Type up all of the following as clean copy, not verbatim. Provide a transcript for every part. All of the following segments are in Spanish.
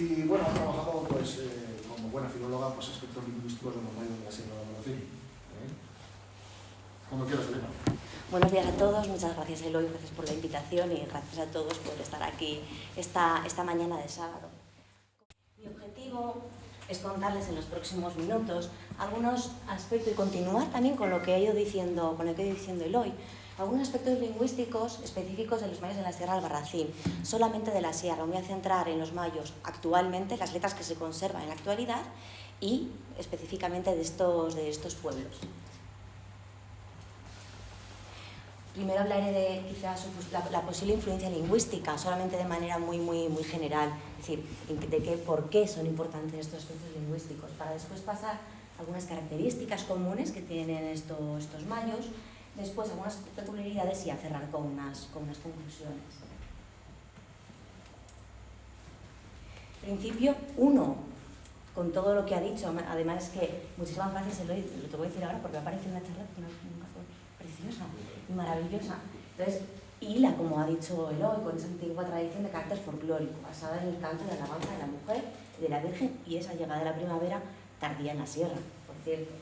Y bueno, ha trabajado pues, como buena filóloga pues, aspectos lingüísticos de los mayos de la Sierra de Albarracín. Cuando quieras, Elena. Buenos días a todos, muchas gracias Eloy, gracias por la invitación y gracias a todos por estar aquí esta mañana de sábado. Mi objetivo es contarles en los próximos minutos algunos aspectos y continuar también con lo que he ido diciendo, Eloy, algunos aspectos lingüísticos específicos de los mayos de la Sierra de Albarracín, solamente de la Sierra. Me voy a centrar en los mayos actualmente, las letras que se conservan en la actualidad y específicamente de estos pueblos. Primero hablaré de quizás la posible influencia lingüística, solamente de manera muy general, es decir, por qué son importantes estos aspectos lingüísticos, para después pasar algunas características comunes que tienen estos mayos, después algunas peculiaridades y a cerrar con unas conclusiones. En principio, con todo lo que ha dicho, además es que muchísimas gracias Eloy, lo te voy a decir ahora porque me ha parecido una charla preciosa y maravillosa. Entonces, hila, como ha dicho Eloy, con esa antigua tradición de carácter folclórico, basada en el canto de alabanza de la mujer y de la Virgen y esa llegada de la primavera tardía en la sierra, por cierto.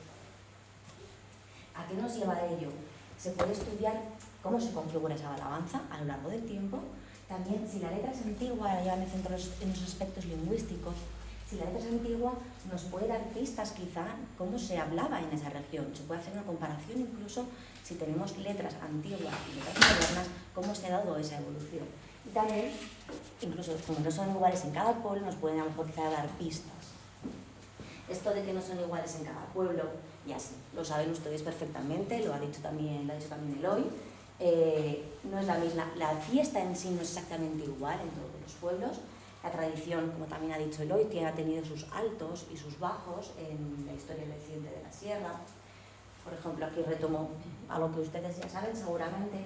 ¿A qué nos lleva ello? Se puede estudiar cómo se configura esa alabanza a lo largo del tiempo, también si la letra es antigua, ahora ya me centro en los aspectos lingüísticos. Si la letra es antigua, nos puede dar pistas quizá cómo se hablaba en esa región. Se puede hacer una comparación incluso si tenemos letras antiguas y letras modernas, cómo se ha dado esa evolución. Y también, incluso como no son iguales en cada pueblo, nos pueden a lo mejor quizá dar pistas. Esto de que no son iguales en cada pueblo, ya sí, lo saben ustedes perfectamente, lo ha dicho también Eloy. No es la misma, la fiesta en sí no es exactamente igual en todos los pueblos. La tradición, como también ha dicho Eloy, ha tenido sus altos y sus bajos en la historia reciente de la sierra. Por ejemplo, aquí retomo algo que ustedes ya saben seguramente.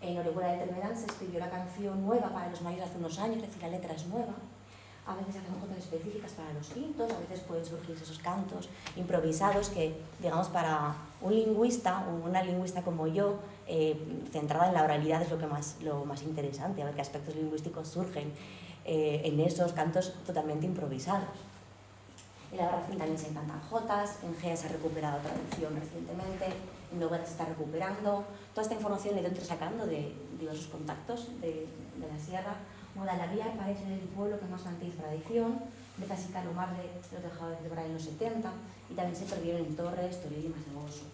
En Orihuela de Termedal se escribió la canción nueva para los mayores hace unos años, es decir, la letra es nueva. A veces hacen cosas específicas para los quintos, a veces pueden surgir esos cantos improvisados que, digamos, para un lingüista, una lingüista como yo, centrada en la oralidad es lo más interesante, a ver qué aspectos lingüísticos surgen en esos cantos totalmente improvisados. En Albarracín también se cantan jotas, en Gea se ha recuperado tradición recientemente, en Noguera se está recuperando. Toda esta información la he ido entresacando de diversos contactos de la sierra. Modalavía parece el pueblo que más mantiene tradición, de casi Calomar lo he dejado de celebrar en los 70 y también se perdieron en Torres, Toril y Masegoso.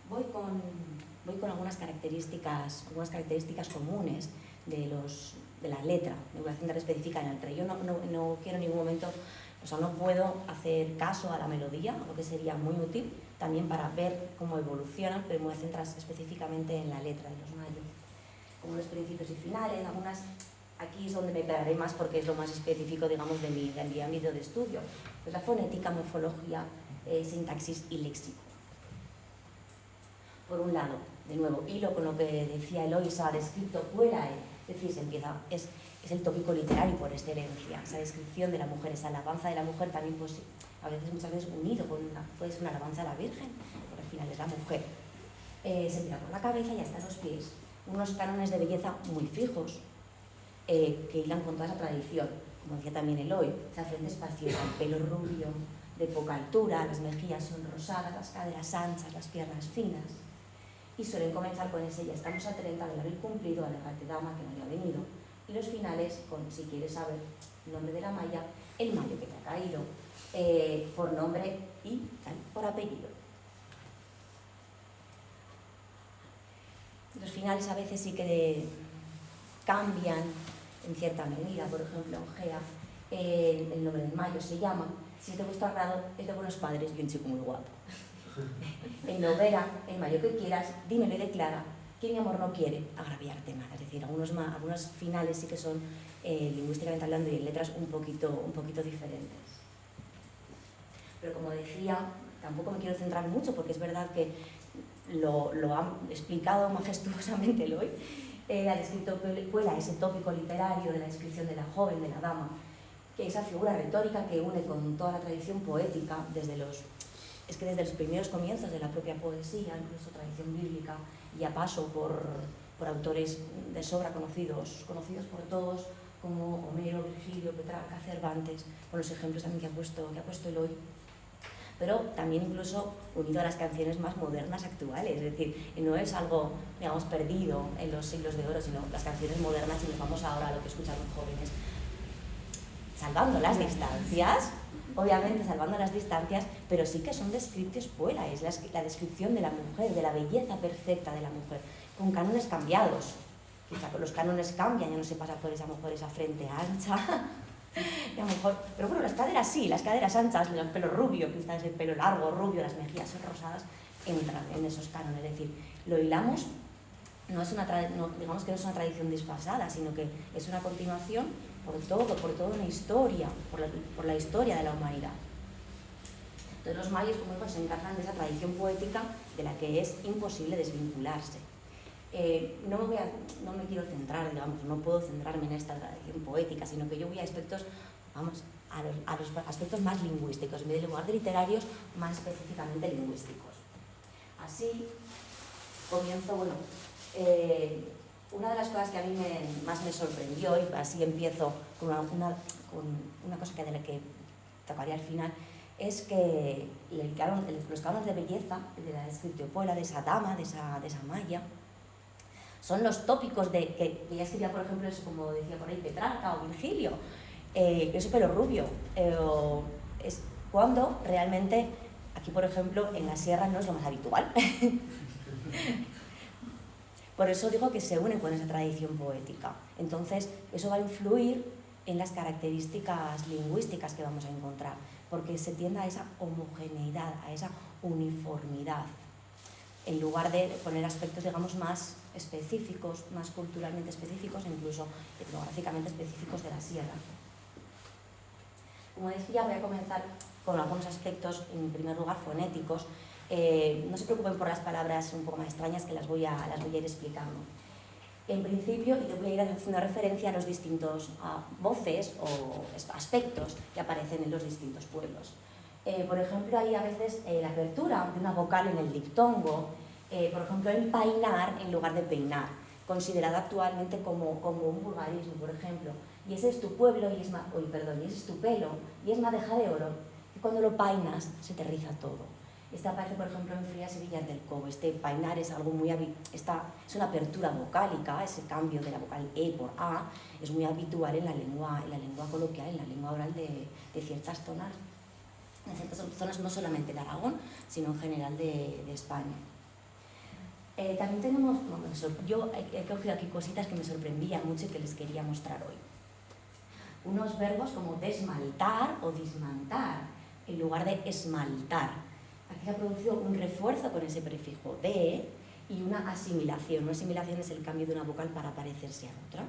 Voy con algunas características comunes de la letra. Me voy a centrar específica en la letra. Yo no quiero en ningún momento, no puedo hacer caso a la melodía, lo que sería muy útil también para ver cómo evoluciona, pero me voy a centrar específicamente en la letra de los mayos. Como los principios y finales, aquí es donde me pararé más porque es lo más específico, digamos, de mi ámbito de estudio. Pues la fonética, morfología, sintaxis y léxico. Por un lado, de nuevo, hilo con lo que decía Eloy, se ha descrito puelae, es decir, es el tópico literario por excelencia, esa descripción de la mujer, esa alabanza de la mujer también, pues, muchas veces unido con puede ser una alabanza a la Virgen, porque al final es la mujer. Se empieza por la cabeza y hasta los pies, unos cánones de belleza muy fijos, que hilan con toda esa tradición, como decía también Eloy, esa frente espaciosa, el pelo rubio, de poca altura, las mejillas son rosadas, las caderas anchas, las piernas finas. Y suelen comenzar con ese ya estamos a 30 del haber cumplido, alégrate dama que no haya venido, y los finales con si quieres saber el nombre de la maya, el mayo que te ha caído, por nombre y por apellido. Los finales a veces sí que cambian en cierta medida, por ejemplo en Gea el nombre del mayo se llama, si es de vuestro agrado, es de buenos padres y un chico muy guapo. En Noguera, el mayo que quieras, dímelo y declara que mi amor no quiere agraviarte más. Es decir, algunos finales sí que son lingüísticamente hablando y en letras un poquito diferentes. Pero como decía, tampoco me quiero centrar mucho porque es verdad que lo ha explicado majestuosamente Eloy. Ha descrito Puela, ese tópico literario de la descripción de la joven, de la dama, que esa figura retórica que une con toda la tradición poética desde los primeros comienzos de la propia poesía, incluso tradición bíblica, y a paso por autores de sobra conocidos por todos, como Homero, Virgilio, Petrarca, Cervantes, con los ejemplos también que ha puesto Eloy, pero también incluso unido a las canciones más modernas actuales, es decir, no es algo, digamos, perdido en los siglos de oro, sino las canciones modernas, y nos vamos ahora a lo que escuchan los jóvenes, salvando las distancias, obviamente salvando las distancias, pero sí que son descriptios puera, es la descripción de la mujer, de la belleza perfecta de la mujer, con cánones cambiados. Quizá los cánones cambian, ya no se pasa por esa mujer, esa frente ancha, y a lo mejor, pero bueno, las caderas sí, las caderas anchas, el pelo rubio, quizás el pelo largo, rubio, las mejillas rosadas, entran en esos cánones, es decir, lo hilamos, digamos que no es una tradición desfasada, sino que es una continuación por toda una historia, por la historia de la humanidad. Entonces los mayos, como digo, se encargan de esa tradición poética de la que es imposible desvincularse. No me quiero centrar, digamos, no puedo centrarme en esta tradición poética, sino que yo voy a aspectos, vamos, a los aspectos más lingüísticos, en vez de lugar de literarios, más específicamente lingüísticos. Así comienzo, bueno, una de las cosas que a mí más me sorprendió, y así empiezo con una cosa de la que tocaría al final, es que los cánones de belleza, de la descriptiopola, de esa dama, de esa maya, son los tópicos que ya escribía, por ejemplo, eso, como decía por ahí Petrarca o Virgilio, ese pelo rubio, es cuando realmente, aquí por ejemplo, en la sierra no es lo más habitual. Por eso digo que se unen con esa tradición poética. Entonces, eso va a influir en las características lingüísticas que vamos a encontrar, porque se tiende a esa homogeneidad, a esa uniformidad, en lugar de poner aspectos, digamos, más específicos, más culturalmente específicos, incluso etnográficamente específicos de la sierra. Como decía, voy a comenzar con algunos aspectos, en primer lugar, fonéticos. No se preocupen por las palabras un poco más extrañas, que las voy a ir explicando. En principio, yo voy a ir haciendo referencia a los distintos voces o aspectos que aparecen en los distintos pueblos. Por ejemplo, hay a veces la apertura de una vocal en el diptongo, por ejemplo, el painar en lugar de peinar, considerado actualmente como un vulgarismo, por ejemplo. Y ese es tu pueblo, y ese es tu pelo, y es madeja de oro, y cuando lo painas se te riza todo. Este aparece, por ejemplo, en Frías y Villar del Cobo. Este painar es algo muy es una apertura vocálica, ese cambio de la vocal E por A, es muy habitual en la lengua coloquial, en la lengua oral de ciertas zonas, no solamente de Aragón, sino en general de España. También tenemos, yo he cogido aquí cositas que me sorprendían mucho y que les quería mostrar hoy. Unos verbos como desmaltar o dismantar, en lugar de esmaltar. Aquí se ha producido un refuerzo con ese prefijo de y una asimilación. Una asimilación es el cambio de una vocal para parecerse a otra.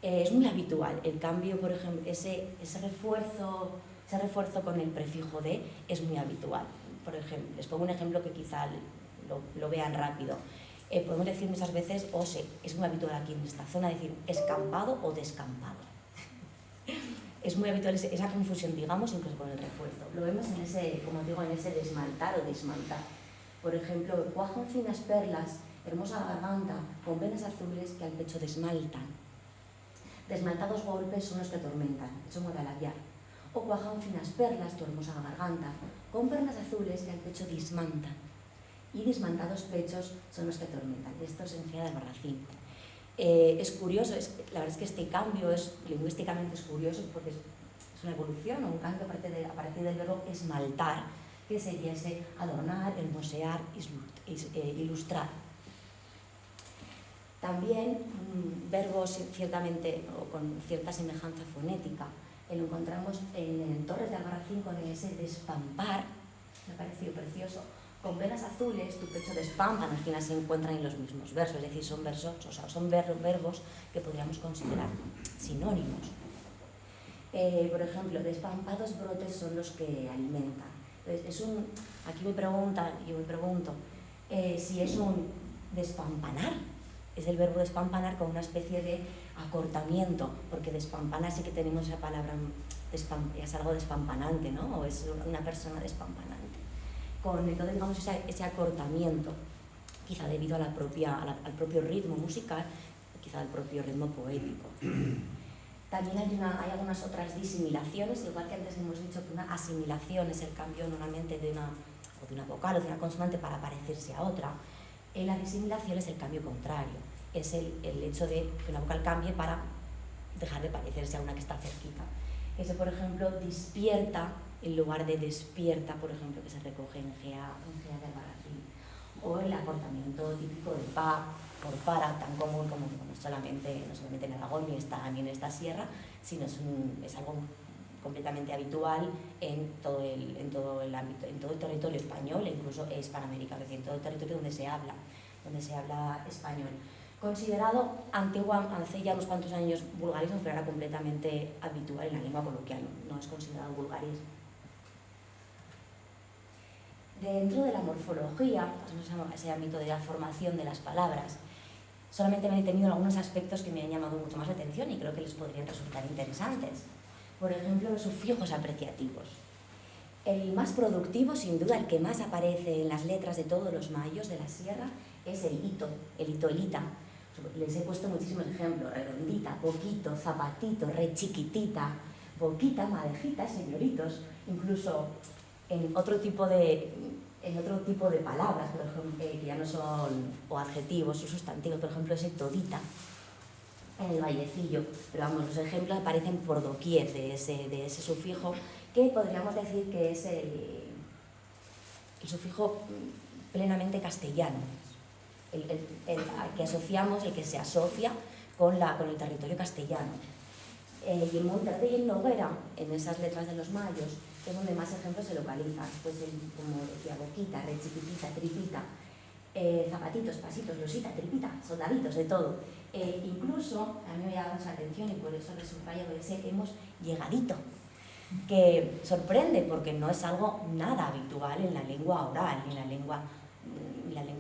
Es muy habitual el cambio, por ejemplo, ese refuerzo con el prefijo de es muy habitual. Por ejemplo, les pongo un ejemplo que quizá lo vean rápido. Podemos decir muchas veces, es muy habitual aquí en esta zona decir escampado o descampado. Es muy habitual esa confusión, digamos, incluso con el refuerzo. Lo vemos en ese, como digo, en ese desmaltar o desmaltar. Por ejemplo, cuajan finas perlas, hermosa garganta, con venas azules que al pecho desmaltan. Desmaltados golpes son los que atormentan, eso modo de labiar. O cuajan finas perlas, tu hermosa garganta, con perlas azules que al pecho dismantan. Y dismantados pechos son los que atormentan. Esto es en Encina de Albarracín. Es curioso, la verdad es que este cambio lingüísticamente es curioso porque es una evolución o un cambio a partir del verbo esmaltar, que sería ese adornar, hermosear, ilustrar. También verbos ciertamente o con cierta semejanza fonética. Lo encontramos en Torres de Albarracín con ese despampar, me ha parecido precioso. Con venas azules, tu pecho despampan, al final se encuentran en los mismos versos, es decir, son verbos que podríamos considerar sinónimos. Por ejemplo, despampados brotes son los que alimentan. Entonces, aquí me pregunto si es un despampanar, es el verbo despampanar con una especie de acortamiento, porque despampanar sí que tenemos esa palabra, es algo despampanante, ¿no? O es una persona despampanante. Entonces, digamos, ese acortamiento, quizá debido al propio ritmo musical, quizá al propio ritmo poético. También hay algunas otras disimilaciones, igual que antes hemos dicho que una asimilación es el cambio normalmente de una vocal o de una consonante para parecerse a otra. La disimilación es el cambio contrario, es el hecho de que una vocal cambie para dejar de parecerse a una que está cerquita. Ese, por ejemplo, despierta en lugar de despierta, por ejemplo, que se recoge en GA de Albarracín. O el acortamiento típico de pa por para, tan común como no solamente en Aragón ni en esta sierra, sino es algo completamente habitual en todo el ámbito, en todo el territorio español e incluso hispanoamericano, es decir, en todo el territorio donde se habla español. Considerado hace ya unos cuantos años vulgarismo, pero era completamente habitual en la lengua coloquial, no es considerado vulgarismo. Dentro de la morfología, ese ámbito de la formación de las palabras, solamente me he detenido en algunos aspectos que me han llamado mucho más la atención y creo que les podrían resultar interesantes. Por ejemplo, los sufijos apreciativos. El más productivo, sin duda, el que más aparece en las letras de todos los mayos de la sierra, es el hito, elita. Les he puesto muchísimos ejemplos: redondita, poquito, zapatito, re chiquitita, boquita, madejita, señoritos, incluso en otro tipo de palabras, por ejemplo, que ya no son o adjetivos o sustantivos, por ejemplo, ese todita en el Vallecillo. Pero vamos, los ejemplos aparecen por doquier de ese sufijo, que podríamos decir que es el sufijo plenamente castellano, el que se asocia con el territorio castellano. Y en Monterrey y en Noguera, en esas letras de los mayos, es donde más ejemplos se localizan, pues como decía, boquita, re chiquitita, tripita, zapatitos, pasitos, losita, tripita, soldaditos, de todo. Incluso, a mí me llama mucha atención y por eso le subrayo ese hemos llegadito, que sorprende porque no es algo nada habitual en la lengua oral, en la lengua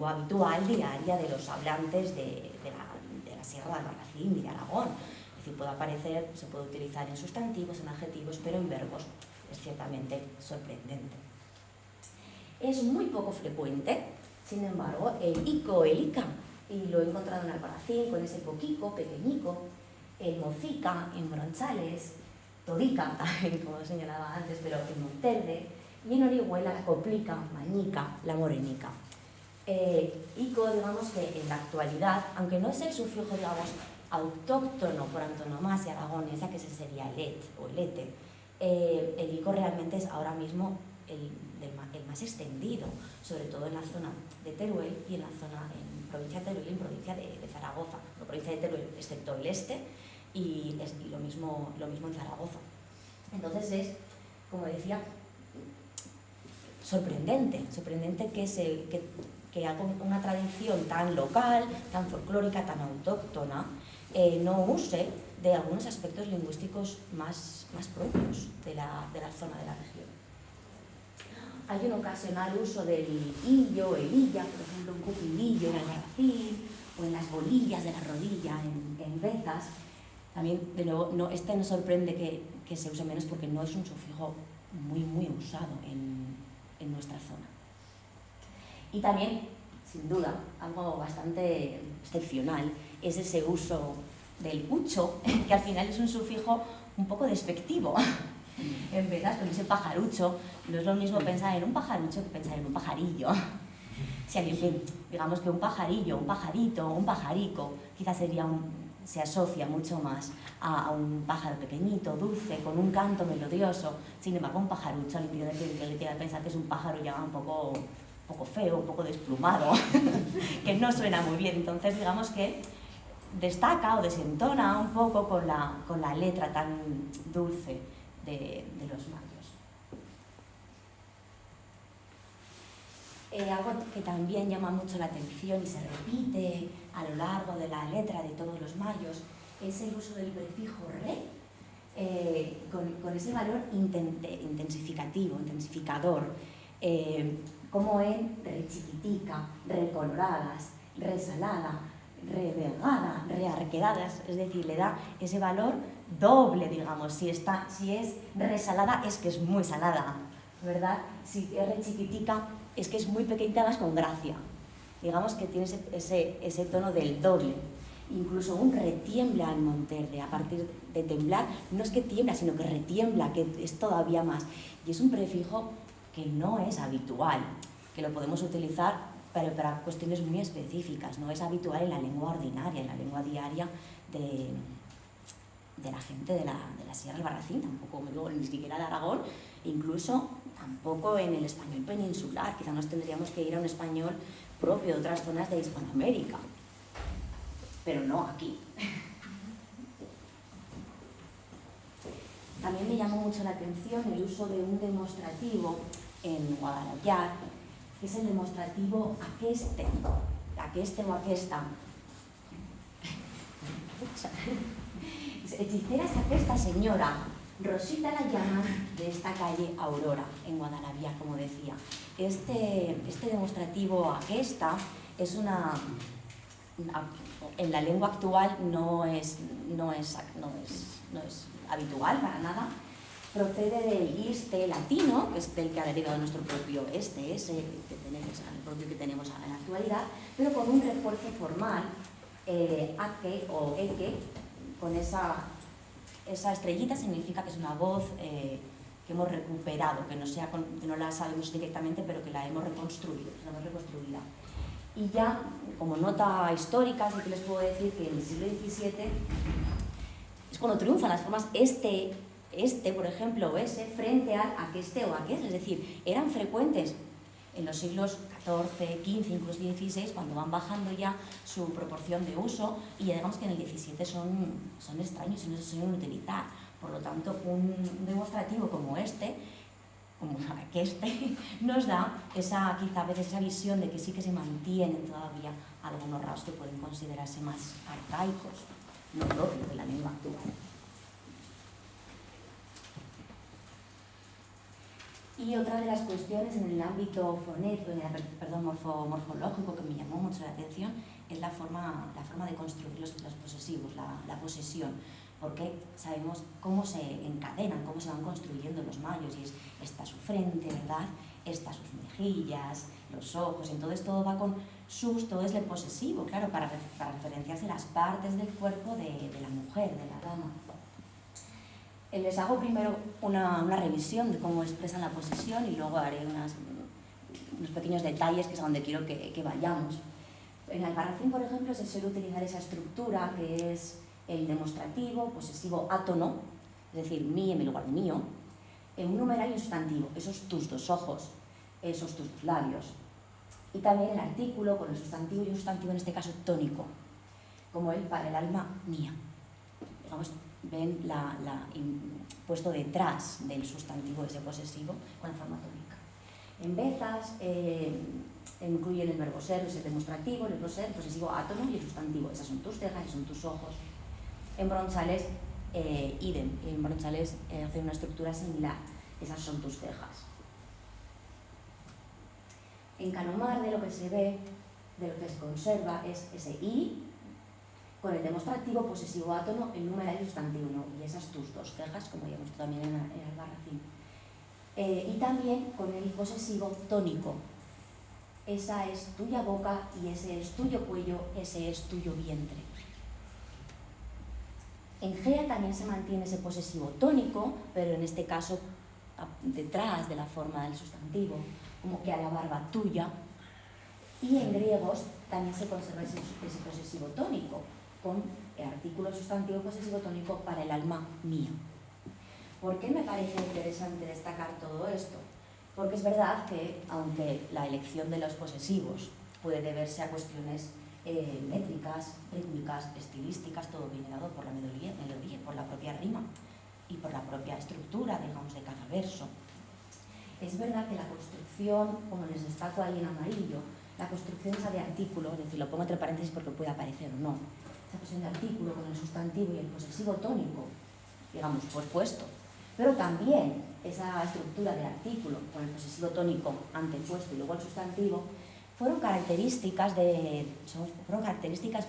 habitual diaria de los hablantes de la Sierra de Albarracín y de Aragón. Es decir, puede aparecer, se puede utilizar en sustantivos, en adjetivos, pero en verbos es ciertamente sorprendente. Es muy poco frecuente, sin embargo, el ico, el ica, y lo he encontrado en Albarracín con ese poquico, pequeñico, el mocica, en Bronchales, todica también, como señalaba antes, pero en Monterde, y en Orihuela la coplica, mañica, la morenica. Ico, digamos que en la actualidad, aunque no es el sufijo, digamos, autóctono por antonomasia aragonesa, que ese sería el et o el ete, el ico realmente es ahora mismo el más extendido, sobre todo en la zona de Teruel y en la zona en provincia de Teruel y en provincia de Zaragoza. La provincia de Teruel, excepto el este, y lo mismo en Zaragoza. Entonces es, como decía, sorprendente que una tradición tan local, tan folclórica, tan autóctona, no use de algunos aspectos lingüísticos más propios de la zona de la región. Hay un ocasional uso del illo, el illa, por ejemplo, un cupidillo en Albarracín, o en las bolillas de la rodilla en Bezas. También, de nuevo, no sorprende que se use menos porque no es un sufijo muy usado en nuestra zona. Y también, sin duda, algo bastante excepcional es ese uso del ucho, que al final es un sufijo un poco despectivo. En verdad, con ese pajarucho, no es lo mismo pensar en un pajarucho que pensar en un pajarillo. Si alguien, digamos que un pajarillo, un pajarito, un pajarico, quizás se asocia mucho más a un pájaro pequeñito, dulce, con un canto melodioso. Sin embargo, un pajarucho, le quiere pensar que es un pájaro ya un poco feo, un poco desplumado, que no suena muy bien. Entonces, digamos que destaca o desentona un poco con la letra tan dulce de los mayos. Algo que también llama mucho la atención y se repite a lo largo de la letra de todos los mayos es el uso del prefijo re, con ese valor intensificador, como en re chiquitica, recoloradas, resalada, revergada, rearquedadas, es decir, le da ese valor doble, digamos. Si es resalada es que es muy salada, ¿verdad? Si es re chiquitica es que es muy pequeñita, más con gracia. Digamos que tiene ese tono del doble. Incluso un retiembla en Monterde, a partir de temblar, no es que tiembla, sino que retiembla, que es todavía más. Y es un prefijo que no es habitual, que lo podemos utilizar para cuestiones muy específicas, no es habitual en la lengua ordinaria, en la lengua diaria de la gente de la Sierra del Albarracín, tampoco ni siquiera de Aragón, incluso tampoco en el español peninsular. Quizá nos tendríamos que ir a un español propio de otras zonas de Hispanoamérica, pero no aquí. También me llamó mucho la atención el uso de un demostrativo en Guadalajara, que es el demostrativo aqueste o aquesta. Hechicera es aquesta señora, Rosita la llaman, de esta calle Aurora, en Guadalajara, como decía. Este demostrativo aquesta es en la lengua actual no es habitual para nada. Procede del iste latino, que es del que ha derivado nuestro propio ese el propio que tenemos en la actualidad, pero con un refuerzo formal, aque o eque, con esa estrellita significa que es una voz que hemos recuperado, que no la sabemos directamente, pero que la hemos reconstruido, es una voz reconstruida. Y ya, como nota histórica, sí que les puedo decir que en el siglo XVII es cuando triunfan las formas por ejemplo, o ese, frente al aqueste o aqués, es decir, eran frecuentes en los siglos XIV, XV, incluso XVI, cuando van bajando ya su proporción de uso, y ya digamos que en el XVII son extraños y no se suelen utilizar. Por lo tanto, un demostrativo como este, nos da quizá a veces esa visión de que sí que se mantienen todavía algunos rasgos que pueden considerarse más arcaicos, no propios de la lengua actual. Y otra de las cuestiones en el ámbito morfológico que me llamó mucho la atención es la forma de construir los posesivos, la posesión, porque sabemos cómo se encadenan, cómo se van construyendo los mayos, y esta su frente, ¿verdad? Esta sus mejillas, los ojos, entonces todo va con todo es el posesivo, claro, para referenciarse las partes del cuerpo de la mujer, de la dama. Les hago primero una revisión de cómo expresan la posesión y luego haré unos pequeños detalles que es a donde quiero que vayamos. En el Albarracín, por ejemplo, se suele utilizar esa estructura que es el demostrativo, posesivo átono, es decir, mí en el lugar de mío, en un numeral y un sustantivo, esos tus dos ojos, esos tus dos labios. Y también el artículo con el sustantivo y un sustantivo, en este caso tónico, como el para el alma mía. Digamos, ven puesto detrás del sustantivo ese posesivo con la forma tónica. En Bezas incluyen el verbo ser, es el demostrativo, el verbo ser, el posesivo átono y el sustantivo. Esas son tus cejas y son tus ojos. En Bronchales, idem. En Bronchales hace una estructura similar. Esas son tus cejas. En Canomar, de lo que se ve, de lo que se conserva, es ese i con el demostrativo, posesivo átono, el numeral y sustantivo, ¿no? Y esas tus dos cejas, como ya hemos visto también en el Albarracín. Y también con el posesivo tónico. Esa es tuya boca y ese es tuyo cuello, ese es tuyo vientre. En Gea también se mantiene ese posesivo tónico, pero en este caso detrás de la forma del sustantivo, como que a la barba tuya. Y en griegos también se conserva ese posesivo tónico, con el artículo sustantivo posesivo tónico para el alma mía. ¿Por qué me parece interesante destacar todo esto? Porque es verdad que, aunque la elección de los posesivos puede deberse a cuestiones métricas, rítmicas, estilísticas, todo viene dado por la melodía, por la propia rima y por la propia estructura, digamos, de cada verso. Es verdad que la construcción, como les destaco ahí en amarillo, la construcción esa de artículo, es decir, lo pongo entre paréntesis porque puede aparecer o no, esa cuestión de artículo con el sustantivo y el posesivo tónico, digamos, pues puesto, pero también esa estructura de artículo con el posesivo tónico antepuesto y luego el sustantivo, fueron características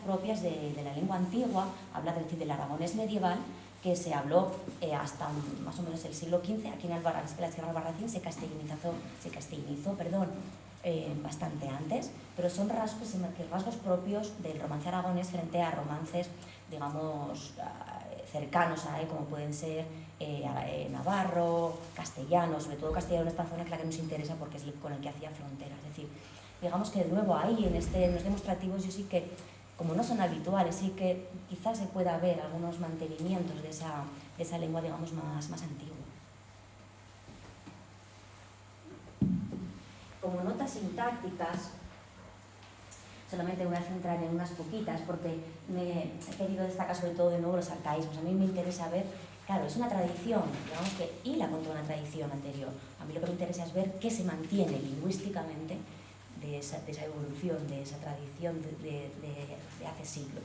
propias de la lengua antigua, habla del aragonés medieval, que se habló hasta más o menos el siglo XV, aquí en la Sierra del Albarracín se castellanizó bastante antes, pero son rasgos propios del romance aragonés frente a romances, digamos, cercanos a él, como pueden ser navarro, castellano, sobre todo castellano, esta zona es la que nos interesa porque es con el que hacía frontera. Es decir, digamos que de nuevo ahí, en los demostrativos, yo sí que, como no son habituales, sí que quizás se pueda ver algunos mantenimientos de esa lengua, digamos, más antigua. Como notas sintácticas, solamente voy a centrar en unas poquitas porque he querido destacar sobre todo de nuevo los arcaísmos. A mí me interesa ver, claro, es una tradición, digamos que hila con toda una tradición anterior. A mí lo que me interesa es ver qué se mantiene lingüísticamente de esa evolución, de esa tradición de hace siglos.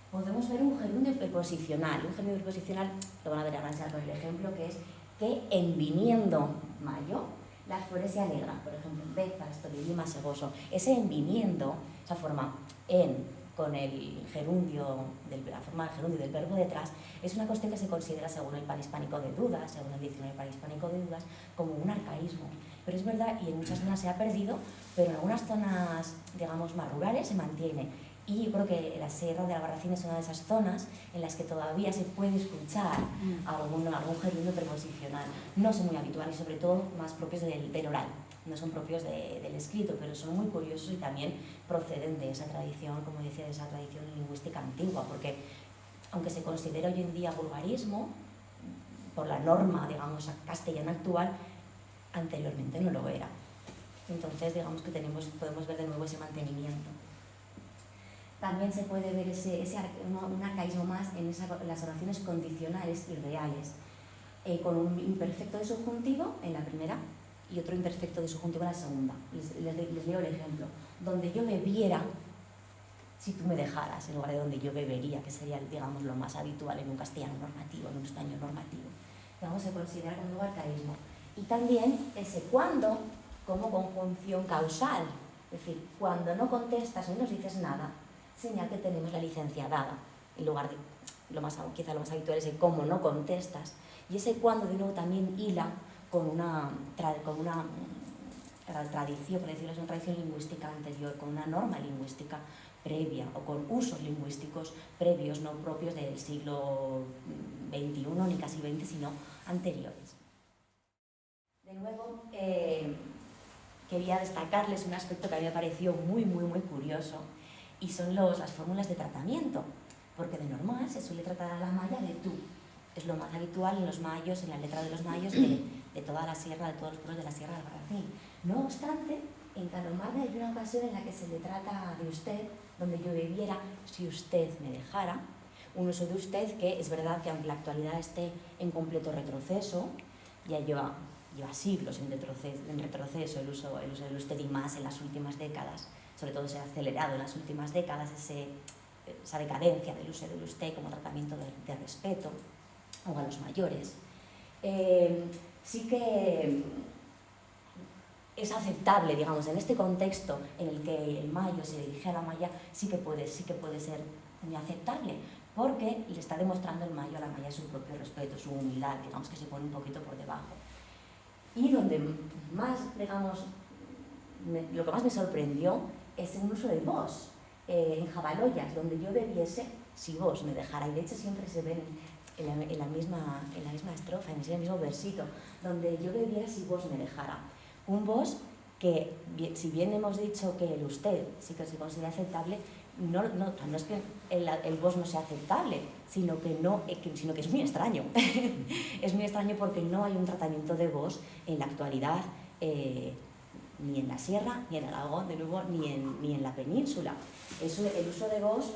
Podemos ver un gerundio preposicional. Un gerundio preposicional, lo van a ver ahora con el ejemplo, que es que en viniendo mayo, las flores se alegran. Por ejemplo, bezas, tolilima, segoso. Ese en viniendo, esa forma en con el gerundio, la forma del gerundio del verbo detrás, es una cuestión que se considera, según el panhispánico de Dudas, según el diccionario panhispánico de Dudas, como un arcaísmo. Pero es verdad, y en muchas zonas se ha perdido, pero en algunas zonas, digamos, más rurales se mantiene. Y yo creo que la Sierra de Albarracín es una de esas zonas en las que todavía se puede escuchar algún gerundio preposicional. No son muy habituales y sobre todo más propios del oral, no son propios del escrito, pero son muy curiosos y también proceden de esa tradición, como decía, de esa tradición lingüística antigua, porque aunque se considera hoy en día vulgarismo, por la norma, digamos, castellana actual, anteriormente no lo era. Entonces, digamos que podemos ver de nuevo ese mantenimiento. También se puede ver un arcaísmo más en las oraciones condicionales y reales, con un imperfecto de subjuntivo en la primera y otro imperfecto de subjuntivo en la segunda. Les leo el ejemplo. Donde yo bebiera, si tú me dejaras, en lugar de donde yo bebería, que sería, digamos, lo más habitual en un castellano normativo, en un español normativo. Digamos, se considera como un arcaísmo. Y también ese cuando como conjunción causal. Es decir, cuando no contestas ni nos dices nada, señal que tenemos la licencia dada, en lugar de, quizá lo más habitual es el cómo no contestas. Y ese cuando, de nuevo, también hila con una tradición, por decirlo así, una tradición lingüística anterior, con una norma lingüística previa o con usos lingüísticos previos, no propios del siglo XXI ni casi XX, sino anteriores. De nuevo, quería destacarles un aspecto que a mí me pareció muy curioso, y son las fórmulas de tratamiento, porque de normal se suele tratar a la maya de tú. Es lo más habitual en los mayos, en la letra de los mayos de toda la sierra, de todos los pueblos de la Sierra de Albarracín. No obstante, en Carlomagna hay una ocasión en la que se le trata de usted, donde yo bebiera, si usted me dejara, un uso de usted que es verdad que aunque en la actualidad esté en completo retroceso, ya lleva siglos en retroceso el uso del usted, y más en las últimas décadas, sobre todo se ha acelerado en las últimas décadas esa decadencia del uso del usted como tratamiento de respeto o a los mayores. Sí que es aceptable, digamos, en este contexto en el que el mayo se dirige a la maya, sí que puede ser muy aceptable, porque le está demostrando el mayo a la maya su propio respeto, su humildad, digamos que se pone un poquito por debajo. Y donde más, digamos, lo que más me sorprendió es el uso de vos, en Jabaloyas, donde yo bebiese, si vos me dejara, y de hecho siempre se ven en la misma estrofa, en ese mismo versito, donde yo bebiera si vos me dejara. Un vos que, si bien hemos dicho que el usted sí que se considera aceptable, no es que el vos no sea aceptable, sino que es muy extraño. Es muy extraño porque no hay un tratamiento de vos en la actualidad, ni en la sierra, ni en Aragón, de nuevo, ni en la península. El uso de vos,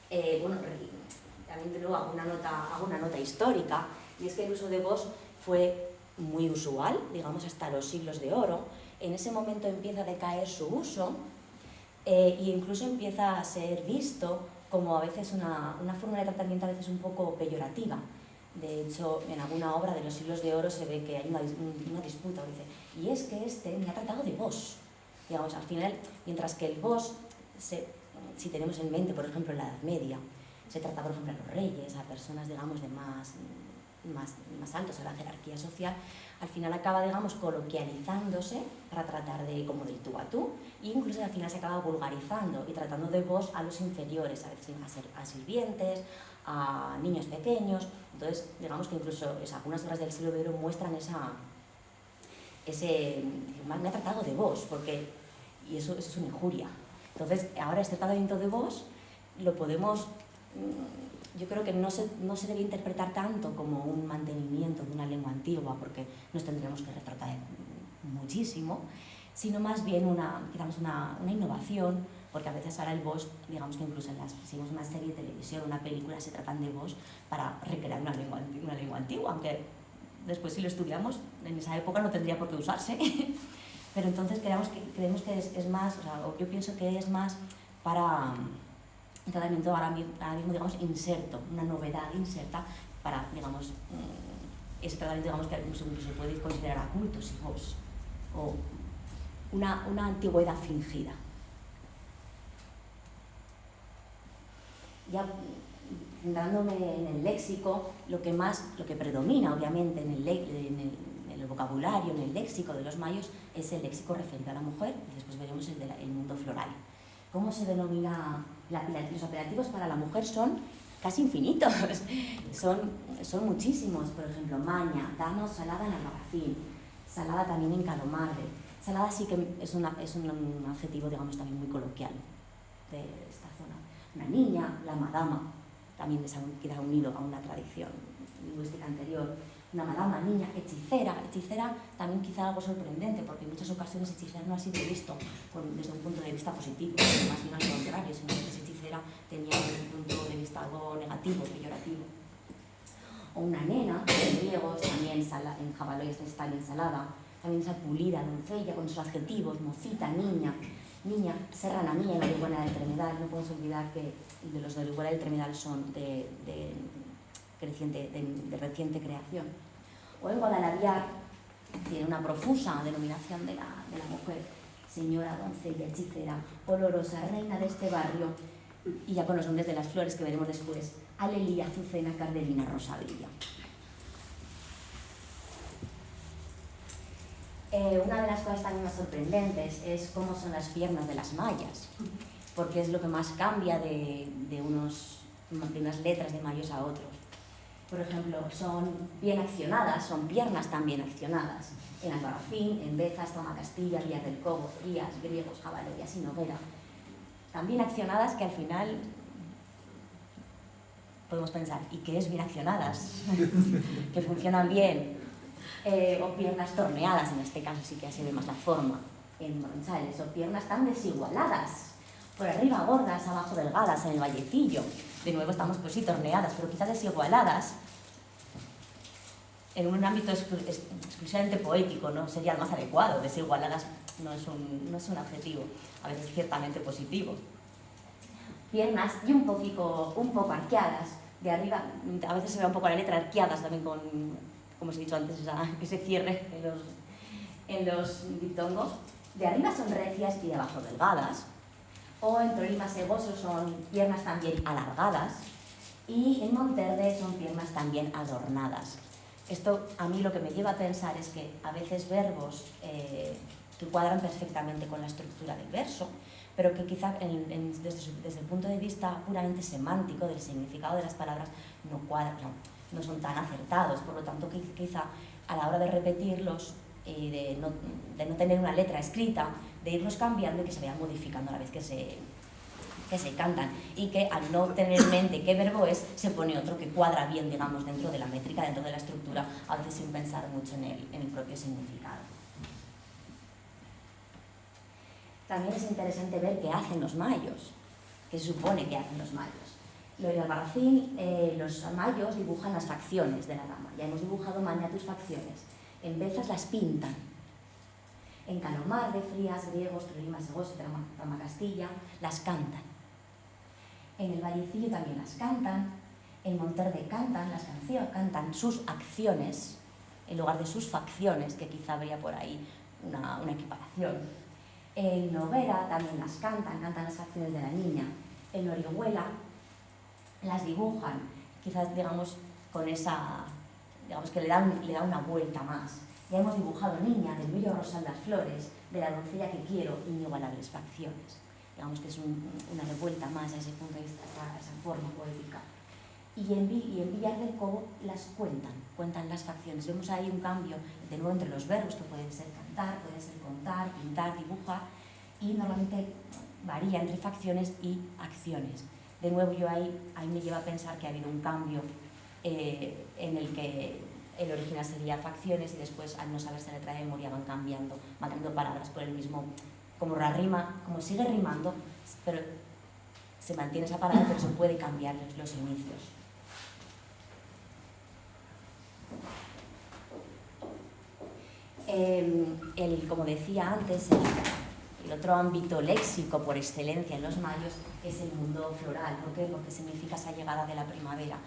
también de nuevo hago una nota histórica, y es que el uso de vos fue muy usual, digamos, hasta los siglos de oro. En ese momento empieza a decaer su uso, e incluso empieza a ser visto como a veces una forma de tratamiento a veces un poco peyorativa. De hecho, en alguna obra de los siglos de oro se ve que hay una disputa, dice, y es que este me ha tratado de vos. Digamos, al final, mientras que el vos, si tenemos en mente, por ejemplo, en la Edad Media, se trata, por ejemplo, a los reyes, a personas, digamos, de más más altos en la jerarquía social, al final acaba, digamos, coloquializándose para tratar de, como del tú a tú, e incluso al final se acaba vulgarizando y tratando de vos a los inferiores, a veces a sirvientes, a niños pequeños. Entonces, digamos que incluso algunas obras del siglo de oro muestran me ha tratado de vos, porque, y eso es una injuria. Entonces, ahora este tratamiento de vos lo podemos, yo creo que no se debe interpretar tanto como un mantenimiento de una lengua antigua, porque nos tendríamos que retratar muchísimo, sino más bien una innovación, porque a veces ahora el vos, digamos que incluso si vemos una serie de televisión, una película, se tratan de vos para recrear una lengua antigua, aunque después si lo estudiamos, en esa época no tendría por qué usarse. Pero entonces creemos que es más, yo pienso que es más para un tratamiento ahora mismo, digamos, inserto, una novedad inserta para, digamos, ese tratamiento, digamos, que se puede considerar a culto, si vos, o una antigüedad fingida. Ya centrándome en el léxico, lo que predomina obviamente en el vocabulario, en el léxico de los mayos, es el léxico referido a la mujer, y después veremos el mundo floral. ¿Cómo se denomina? Los apelativos para la mujer son casi infinitos, son muchísimos. Por ejemplo, maña, dama o salada en Albarracín, salada también en Calomarde. Salada sí que es un adjetivo, digamos, también muy coloquial de esta zona. Una niña, la madama, también queda unido a una tradición lingüística anterior. Una madama, niña, hechicera también quizá algo sorprendente, porque en muchas ocasiones hechicera no ha sido visto desde un punto de vista positivo, más bien al contrario, sino que hechicera tenía un punto de vista algo negativo, peyorativo. O una nena, en griegos, también en Jabaloias está bien salada, también esa pulida doncella con sus adjetivos, mocita, niña, serrana, niña, en Orihuela del Tremedal. No podemos olvidar que los de Orihuela del Tremedal son de reciente creación. O en Guadalaviar tiene una profusa denominación de la mujer, señora, doncella, hechicera, olorosa, reina de este barrio, y ya con los nombres de las flores que veremos después: Alelía, Azucena, Cardelina, Rosadilla. Una de las cosas también más sorprendentes es cómo son las piernas de las mayas, porque es lo que más cambia de unas letras de mayos a otros. Por ejemplo, son bien accionadas, son piernas tan bien accionadas. En Albarracín, en Bezas, Tomacastilla, Villar del Cobo, Frías, Griegos, Jabaloias y Noguera. Tan bien accionadas que al final podemos pensar, ¿y qué es bien accionadas? Que funcionan bien. O piernas torneadas, en este caso sí que se ve más la forma, en Ronchales. O piernas tan desigualadas, por arriba gordas, abajo delgadas, en el vallecillo. De nuevo estamos, pues sí, torneadas, pero quizás desigualadas, en un ámbito exclusivamente poético, ¿no? Sería el más adecuado. Desigualadas no es un adjetivo, a veces ciertamente positivo. Piernas y un poco arqueadas, de arriba, a veces se ve un poco la letra arqueadas también con, como os he dicho antes, ese cierre en los diptongos. De arriba son recias y de abajo delgadas. O en Tolima Segoso son piernas también alargadas, y en Monterde son piernas también adornadas. Esto a mí lo que me lleva a pensar es que a veces verbos que cuadran perfectamente con la estructura del verso, pero que quizá desde el punto de vista puramente semántico del significado de las palabras no cuadran, no son tan acertados. Por lo tanto, quizá a la hora de repetirlos, de no tener una letra escrita, de irlos cambiando y que se vayan modificando a la vez que se cantan, y que al no tener en mente qué verbo es, se pone otro que cuadra bien, digamos, dentro de la métrica, dentro de la estructura, a veces sin pensar mucho en el propio significado. También es interesante ver qué hacen los mayos, qué se supone que hacen los mayos. Lo de Albarracín, los mayos dibujan las facciones de la dama. Ya hemos dibujado mañana tus facciones. En Bezas las pintan. En Calomarde, Frías, Griegos, Tolima, Segoso, Tomacastilla, las cantan. En el Vallecillo también las cantan. En Monterde cantan las canciones, cantan sus acciones, en lugar de sus facciones, que quizá habría por ahí una equiparación. En Noguera también las cantan las acciones de la niña. En Orihuela las dibujan, quizás, digamos, con esa digamos que le da una vuelta más. Ya hemos dibujado niña, del brillo rosa en las flores, de la doncella que quiero, inigualables facciones. Digamos que es una revuelta más a ese punto de vista, a esa forma poética. Y en Villar del Cobo las cuentan las facciones. Vemos ahí un cambio, de nuevo, entre los verbos, que pueden ser cantar, pueden ser contar, pintar, dibujar, y normalmente varía entre facciones y acciones. De nuevo, yo ahí me lleva a pensar que ha habido un cambio en el que el original sería facciones y después, al no saberse la letra de memoria, van cambiando palabras por el mismo, como la rima, como sigue rimando, pero se mantiene esa palabra, pero se puede cambiar los inicios. Como decía antes, el otro ámbito léxico por excelencia en los mayos es el mundo floral. ¿Por qué? Porque significa esa llegada de la primavera.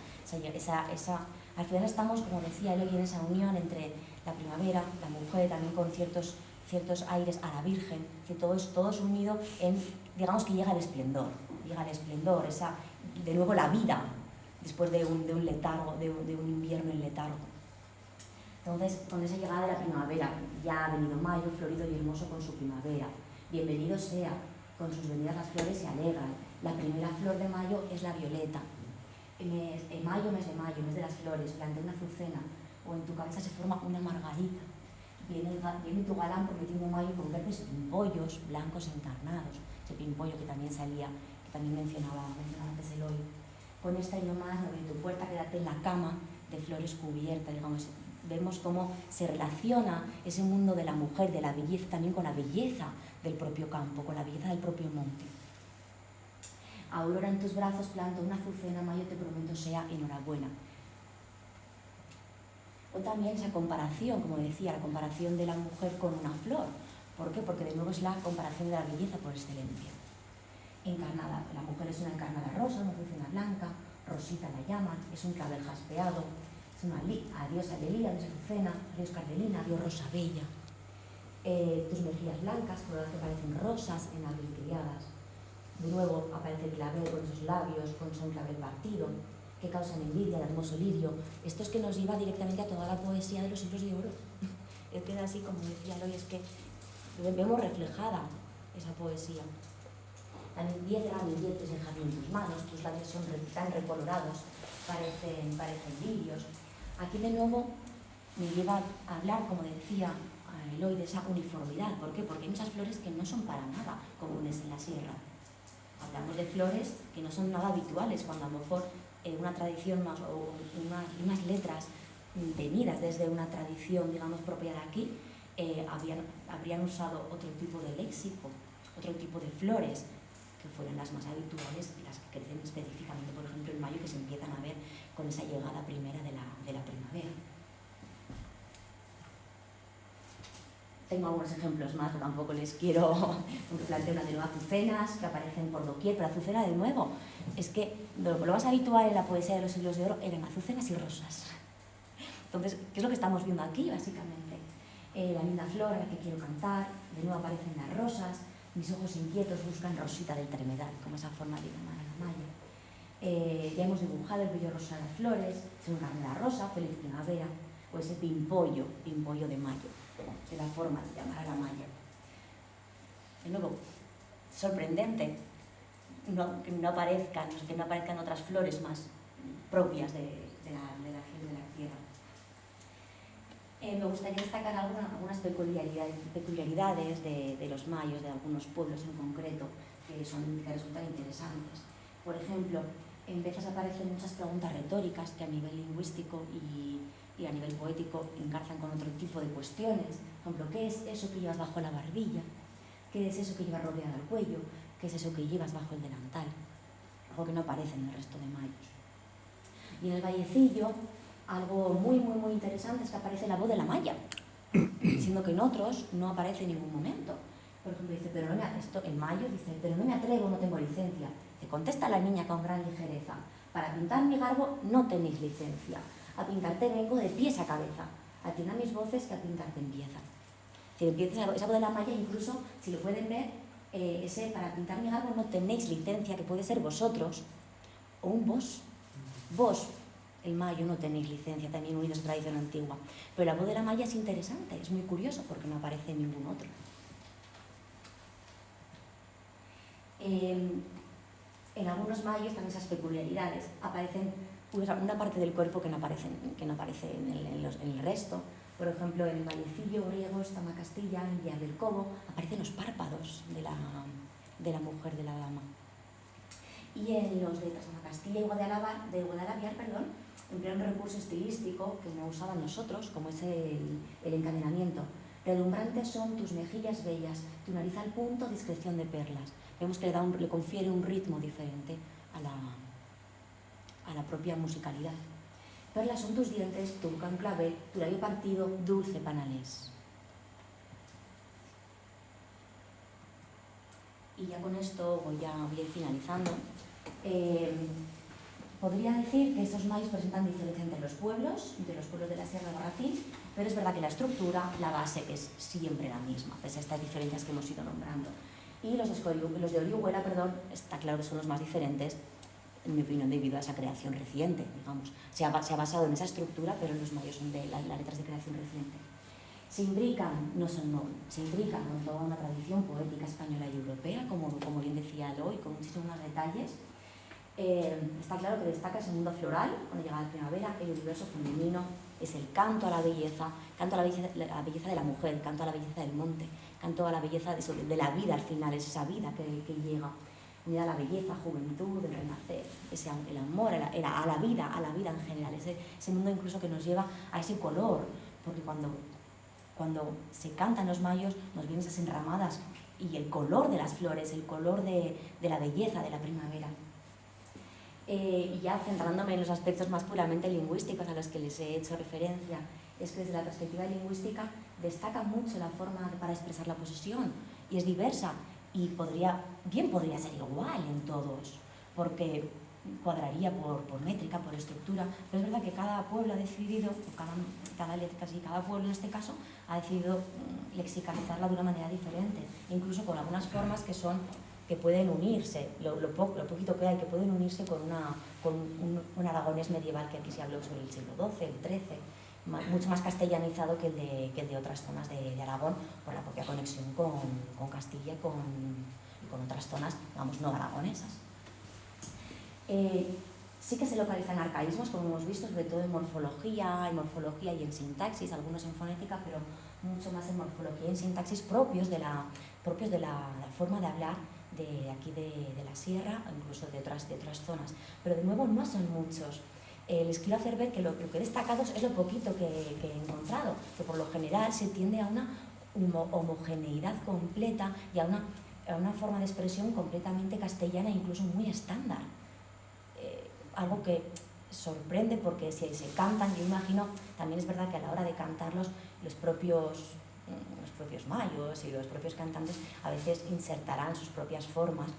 Al final estamos, como decía Eloy, en esa unión entre la primavera, la mujer, también con ciertos aires a la Virgen, que todo es unido en, digamos que llega el esplendor, de nuevo la vida, después de un letargo, de un invierno en letargo. Entonces, con esa llegada de la primavera, ya ha venido mayo, florido y hermoso con su primavera. Bienvenido sea, con sus venidas las flores se alegran. La primera flor de mayo es la violeta. Mayo, mes de las flores, plantea una azucena, o en tu cabeza se forma una margarita. Viene tu galán prometiendo mayo con verdes pimpollos, blancos encarnados. Ese pimpollo que también mencionaba antes Eloy. Con esta y no más, no de tu puerta, quédate en la cama de flores cubiertas, digamos. Vemos cómo se relaciona ese mundo de la mujer, de la belleza, también con la belleza del propio campo, con la belleza del propio monte. Aurora, en tus brazos planto una azucena, mayo te prometo sea enhorabuena. O también esa comparación, como decía, la comparación de la mujer con una flor. ¿Por qué? Porque de nuevo es la comparación de la belleza por excelencia. Encarnada, la mujer es una encarnada rosa, una azucena blanca, rosita la llaman, es un clavel jaspeado, es una adiós alegría, adiós azucena, adiós cardelina, adiós rosa bella. Tus mejillas blancas, coloradas que parecen rosas en abril criadas. De nuevo aparece el clavel con sus labios, con su clavel partido, que causan envidia, el hermoso lirio. Esto es que nos lleva directamente a toda la poesía de los siglos de oro. Es que así, como decía Eloy, es que vemos reflejada esa poesía. También 10 ramilletes en jardín en tus manos, tus labios son tan recolorados, parecen lirios. Aquí de nuevo me lleva a hablar, como decía Eloy, de esa uniformidad. ¿Por qué? Porque hay muchas flores que no son para nada comunes en la sierra. Hablamos de flores que no son nada habituales, cuando a lo mejor una tradición más o unas letras venidas desde una tradición, digamos, propia de aquí, habrían usado otro tipo de léxico, otro tipo de flores, que fueran las más habituales, las que crecen específicamente, por ejemplo, en mayo, que se empiezan a ver con esa llegada primera de la primavera. Tengo algunos ejemplos más, pero tampoco les quiero plantear una de nuevo azucenas que aparecen por doquier, pero azucena de nuevo. Es que lo más habitual en la poesía de los siglos de oro eran azucenas y rosas. Entonces, ¿qué es lo que estamos viendo aquí, básicamente? La linda flor a la que quiero cantar, de nuevo aparecen las rosas, mis ojos inquietos buscan rosita del tremedal, como esa forma de llamar a la maya. Ya hemos dibujado el brillo rosa de las flores, es una carnera rosa, feliz primavera, o ese pimpollo de mayo, de la forma de llamar a la maya. De nuevo, sorprendente que no aparezcan otras flores más propias de la tierra. Me gustaría destacar algunas peculiaridades de los mayos, de algunos pueblos en concreto, que resultan interesantes. Por ejemplo, en veces aparecen muchas preguntas retóricas que a nivel lingüístico y a nivel poético engarzan con otro tipo de cuestiones. Por ejemplo, ¿qué es eso que llevas bajo la barbilla? ¿Qué es eso que llevas rodeado al cuello? ¿Qué es eso que llevas bajo el delantal? Algo que no aparece en el resto de mayos. Y en el vallecillo, algo muy, muy, muy interesante es que aparece la voz de la maya, siendo que en otros no aparece en ningún momento. Por ejemplo, dice, en mayo dice, pero no me atrevo, no tengo licencia. Te contesta la niña con gran ligereza, para pintar mi garbo no tenéis licencia. A pintarte vengo de pies a cabeza, atienda mis voces que a pintarte empieza. Si empieza esa voz de la maya, incluso, si lo pueden ver, ese para pintar mi garbo no tenéis licencia, que puede ser vosotros, o un vos. Vos, el mayo no tenéis licencia, también unidos a tradición antigua. Pero la voz de la maya es interesante, es muy curioso porque no aparece en ningún otro. En algunos mayos, también esas peculiaridades, aparecen una parte del cuerpo que no aparece en el resto. Por ejemplo, en el mayecillo griego, Tama Castilla, en Villar del Cobo, aparecen los párpados de la mujer, de la dama. Y en los de Tama Castilla y Guadalaviar, emplean un recurso estilístico que no usaban nosotros, como es el encadenamiento. Relumbrantes son tus mejillas bellas, tu nariz al punto, discreción de perlas. Vemos que le confiere un ritmo diferente a la propia musicalidad. Perlas son tus dientes, tu boca en clavel, tu labio partido, dulce panalés. Y ya con esto voy a ir finalizando. Podría decir que estos mayos presentan diferencia entre los pueblos de la Sierra de Barracín, pero es verdad que la estructura, la base es siempre la misma, pese a estas diferencias que hemos ido nombrando. Y los de Orihuela, está claro que son los más diferentes, en mi opinión, debido a esa creación reciente, digamos. Se ha basado en esa estructura, pero los mayos son de las letras de creación reciente. Se imbrican con toda una tradición poética española y europea, como bien decía Eloy, con muchísimos más detalles. Está claro que destaca ese mundo floral, cuando llega la primavera, el universo femenino, es el canto a la belleza de la mujer, canto a la belleza del monte, canto a la belleza de la vida al final, es esa vida que llega, unida a la belleza, juventud, el renacer, el amor a la vida en general, ese mundo incluso que nos lleva a ese color, porque cuando se cantan los mayos nos vienen esas enramadas y el color de las flores, el color de la belleza de la primavera. Y ya centrándome en los aspectos más puramente lingüísticos a los que les he hecho referencia, es que desde la perspectiva lingüística destaca mucho la forma para expresar la posesión y es diversa y podría ser igual en todos, porque cuadraría por métrica, por estructura, pero es verdad que cada pueblo ha decidido, cada pueblo en este caso, ha decidido lexicalizarla de una manera diferente, incluso con algunas formas que pueden unirse, lo poquito que hay, que pueden unirse con un aragonés medieval que aquí se habló sobre el siglo XII, el XIII, mucho más castellanizado que el de otras zonas de Aragón, por la propia conexión con Castilla y con otras zonas, digamos, no aragonesas. Sí que se localizan arcaísmos, como hemos visto, sobre todo en morfología y en sintaxis, algunos en fonética, pero mucho más en morfología y en sintaxis propios de la forma de hablar de aquí de la sierra, o incluso de otras zonas. Pero de nuevo no son muchos. Les quiero hacer ver que lo que he destacado es lo poquito que he encontrado, que por lo general se tiende a una homogeneidad completa y a una forma de expresión completamente castellana e incluso muy estándar. Algo que sorprende porque si se cantan, yo imagino, también es verdad que a la hora de cantarlos los propios mayos y los propios cantantes a veces insertarán sus propias formas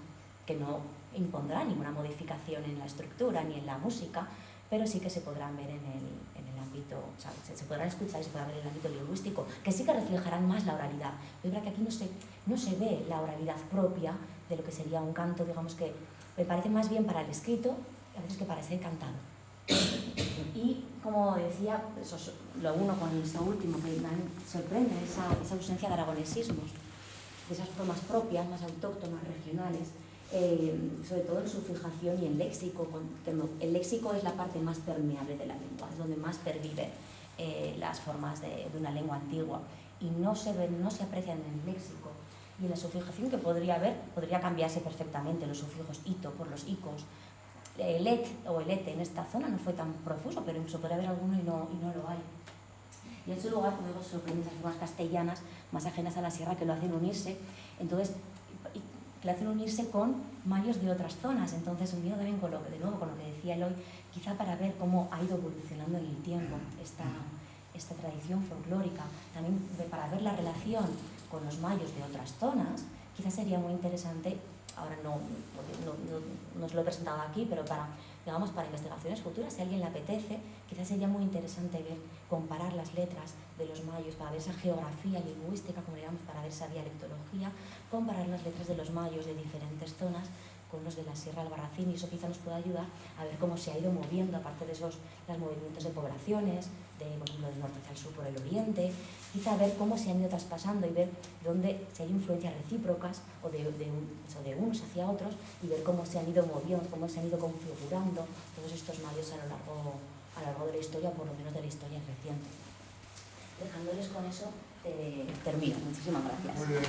que no impondrán ninguna modificación en la estructura ni en la música, pero sí que se podrán ver en el ámbito, o sea, se podrán escuchar y se podrán ver en el ámbito lingüístico, que sí que reflejarán más la oralidad. Es verdad que aquí no se ve la oralidad propia de lo que sería un canto, digamos que me parece más bien para el escrito, a veces que para ser cantado. Y como decía, lo uno con esto último, que me sorprende esa ausencia de aragonesismos, de esas formas propias, más autóctonas, regionales, sobre todo en su fijación y en léxico. El léxico es la parte más permeable de la lengua, es donde más perviven las formas de una lengua antigua y no se aprecian en el léxico. Y en la sufijación que podría cambiarse perfectamente los sufijos ito por los icos. El et o el ete en esta zona no fue tan profuso, pero incluso podría haber alguno y no lo hay. Y en su lugar podemos sorprender esas formas castellanas más ajenas a la sierra que lo hacen unirse, que lo hacen unirse con mayos de otras zonas. Entonces, unido también de nuevo con lo que decía Eloy, quizá para ver cómo ha ido evolucionando en el tiempo esta tradición folclórica, también para ver la relación con los mayos de otras zonas, quizás sería muy interesante. Ahora no os lo he presentado aquí, pero para investigaciones futuras, si a alguien le apetece, quizás sería muy interesante comparar las letras de los mayos, para ver esa geografía lingüística, como digamos, para ver esa dialectología, comparar las letras de los mayos de diferentes zonas con los de la Sierra Albarracín, y eso quizá nos pueda ayudar a ver cómo se ha ido moviendo, aparte de los movimientos de poblaciones, por ejemplo, del norte hacia el sur por el oriente, quizá ver cómo se han ido traspasando y ver dónde si hay influencias recíprocas o de unos hacia otros, y ver cómo se han ido moviendo, cómo se han ido configurando todos estos mayos a lo largo de la historia, por lo menos de la historia reciente. Dejándoles con eso, termino. Muchísimas gracias. Muy bien.